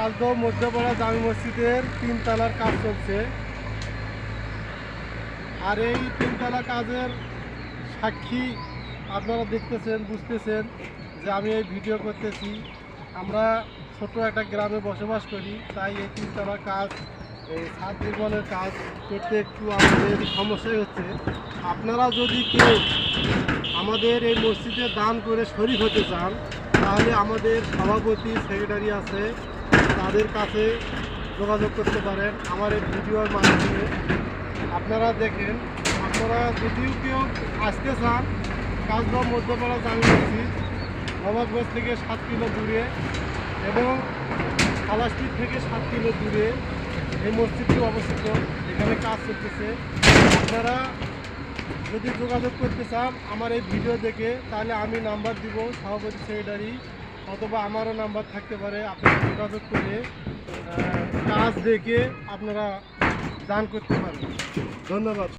কাজগাঁও মধ্যপাড়া জামি মসজিদের 3 তলার কাজ চলছে। আর এই 3 তলা কাজের সাক্ষী আপনারা দেখতেছেন, বুঝতেছেন যে আমি এই ভিডিও করতেছি। আমরা ছোট একটা গ্রামে বসবাস করি, তাই এই 3 তলা কাজ, এই ছাদ নির্মাণের কাজ করতে একটু আমাদের সমস্যাই হচ্ছে। আপনারা যদি কেউ আমাদের এই মসজিদে দান করে শরীক হতে চান, তাহলে আমাদের সভাপতি, সেক্রেটারি আছে, তাদের কাছে যোগাযোগ করতে পারেন আমার এই ভিডিওর মাধ্যমে। আপনারা দেখেন, আপনারা যদিও কেউ আসতে চান, কাজগাঁও মধ্যপাড়া জামি মসজিদ নবাবগঞ্জ থেকে 7 কিলো দূরে এবং খালাস্ট্রিট থেকে 7 কিলো দূরে এই মসজিদটি অবস্থিত। এখানে কাজ চলতেছে। আপনারা যদি যোগাযোগ করতে চান আমার এই ভিডিও দেখে, তাহলে আমি নাম্বার দিব সভাপতি, সেক্রেটারি, অথবা আমারও নাম্বার থাকতে পারে। আপনারা যোগাযোগ করে কাজ দেখে আপনারা দান করতে পারেন। ধন্যবাদ।